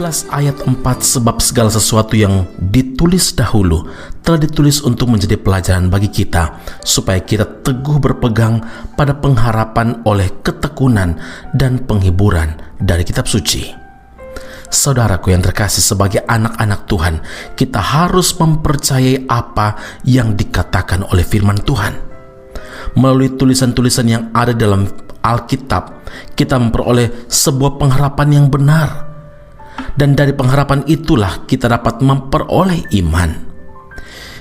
12 ayat 4, sebab segala sesuatu yang ditulis dahulu telah ditulis untuk menjadi pelajaran bagi kita, supaya kita teguh berpegang pada pengharapan oleh ketekunan dan penghiburan dari kitab suci. Saudaraku yang terkasih, sebagai anak-anak Tuhan, kita harus mempercayai apa yang dikatakan oleh firman Tuhan. Melalui tulisan-tulisan yang ada dalam Alkitab, kita memperoleh sebuah pengharapan yang benar. Dan dari pengharapan itulah kita dapat memperoleh iman.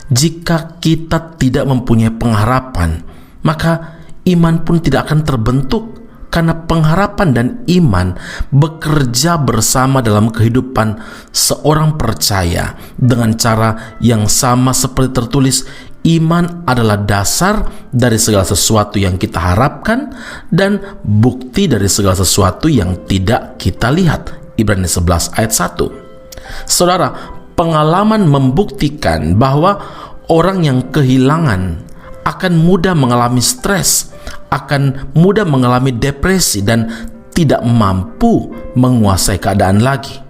Jika kita tidak mempunyai pengharapan, maka iman pun tidak akan terbentuk, karena pengharapan dan iman bekerja bersama dalam kehidupan seorang percaya dengan cara yang sama seperti tertulis. Iman adalah dasar dari segala sesuatu yang kita harapkan dan bukti dari segala sesuatu yang tidak kita lihat. Ibrani 11 ayat 1. Saudara, pengalaman membuktikan bahwa orang yang kehilangan akan mudah mengalami stres, akan mudah mengalami depresi, dan tidak mampu menguasai keadaan lagi.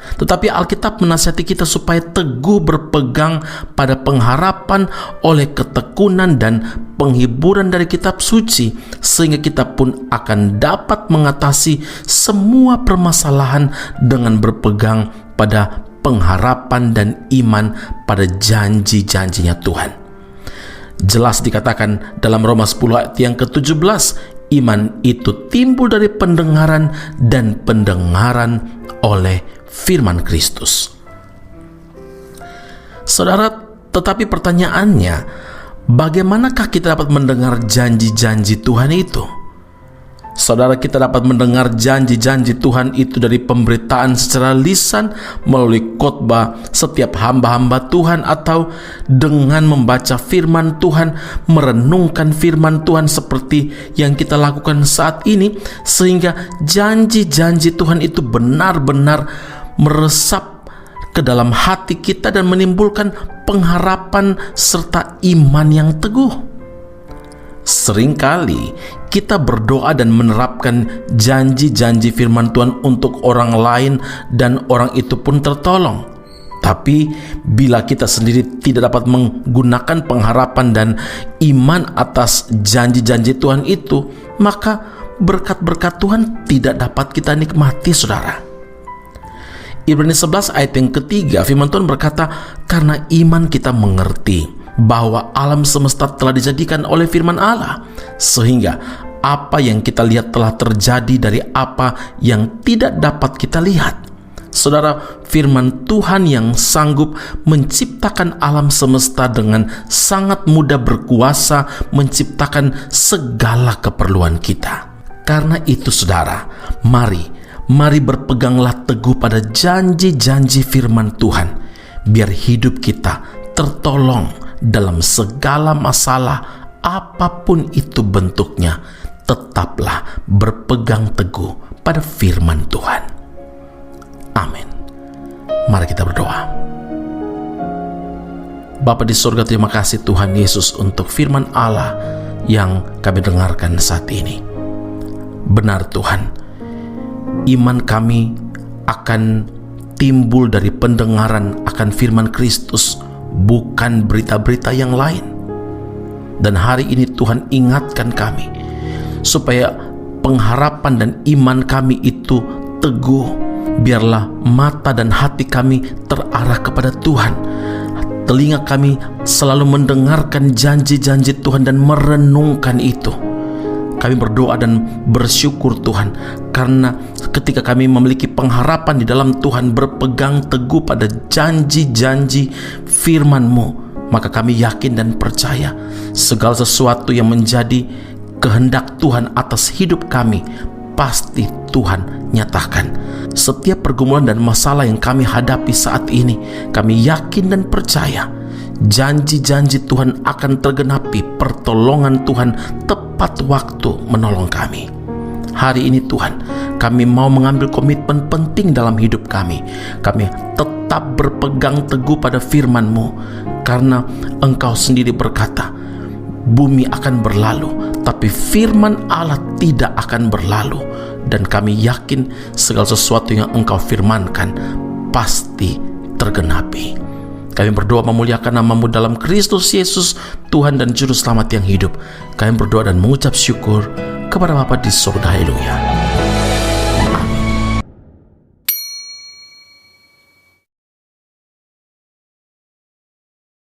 Tetapi Alkitab menasihati kita supaya teguh berpegang pada pengharapan oleh ketekunan dan penghiburan dari kitab suci, sehingga kita pun akan dapat mengatasi semua permasalahan dengan berpegang pada pengharapan dan iman pada janji-janjinya Tuhan. Jelas dikatakan dalam Roma 10 ayat yang ke-17, iman itu timbul dari pendengaran dan pendengaran oleh firman Kristus. Saudara, tetapi pertanyaannya, bagaimanakah kita dapat mendengar janji-janji Tuhan itu? Saudara, kita dapat mendengar janji-janji Tuhan itu dari pemberitaan secara lisan, melalui khotbah setiap hamba-hamba Tuhan, atau dengan membaca firman Tuhan, merenungkan firman Tuhan seperti yang kita lakukan saat ini, sehingga janji-janji Tuhan itu benar-benar meresap ke dalam hati kita dan menimbulkan pengharapan serta iman yang teguh. Seringkali kita berdoa dan menerapkan janji-janji firman Tuhan untuk orang lain, dan orang itu pun tertolong. Tapi bila kita sendiri tidak dapat menggunakan pengharapan dan iman atas janji-janji Tuhan itu, maka berkat-berkat Tuhan tidak dapat kita nikmati, saudara. Ibrani 11 ayat yang ketiga, firman Tuhan berkata, karena iman kita mengerti bahwa alam semesta telah dijadikan oleh firman Allah, sehingga apa yang kita lihat telah terjadi dari apa yang tidak dapat kita lihat. Saudara, firman Tuhan yang sanggup menciptakan alam semesta dengan sangat mudah berkuasa menciptakan segala keperluan kita. Karena itu, saudara, mari berpeganglah teguh pada janji-janji firman Tuhan, biar hidup kita tertolong dalam segala masalah apapun itu bentuknya. Tetaplah berpegang teguh pada firman Tuhan. Amin. Mari kita berdoa. Bapa di surga, terima kasih Tuhan Yesus untuk firman Allah yang kami dengarkan saat ini. Benar Tuhan, iman kami akan timbul dari pendengaran akan firman Kristus, bukan berita-berita yang lain. Dan hari ini Tuhan ingatkan kami supaya pengharapan dan iman kami itu teguh. Biarlah mata dan hati kami terarah kepada Tuhan. Telinga kami selalu mendengarkan janji-janji Tuhan dan merenungkan itu. Kami berdoa dan bersyukur Tuhan, karena ketika kami memiliki pengharapan di dalam Tuhan, berpegang teguh pada janji-janji firman-Mu, maka kami yakin dan percaya segala sesuatu yang menjadi kehendak Tuhan atas hidup kami, pasti Tuhan nyatakan. Setiap pergumulan dan masalah yang kami hadapi saat ini, kami yakin dan percaya janji-janji Tuhan akan tergenapi. Pertolongan Tuhan tepat waktu menolong kami. Hari ini Tuhan, kami mau mengambil komitmen penting dalam hidup kami. Kami tetap berpegang teguh pada firman-Mu, karena Engkau sendiri berkata, bumi akan berlalu, tapi firman Allah tidak akan berlalu. Dan kami yakin segala sesuatu yang Engkau firmankan pasti tergenapi. Kami berdoa memuliakan nama-Mu dalam Kristus Yesus, Tuhan dan Juru Selamat yang hidup. Kami berdoa dan mengucap syukur kepada Bapa di surga. Haleluya.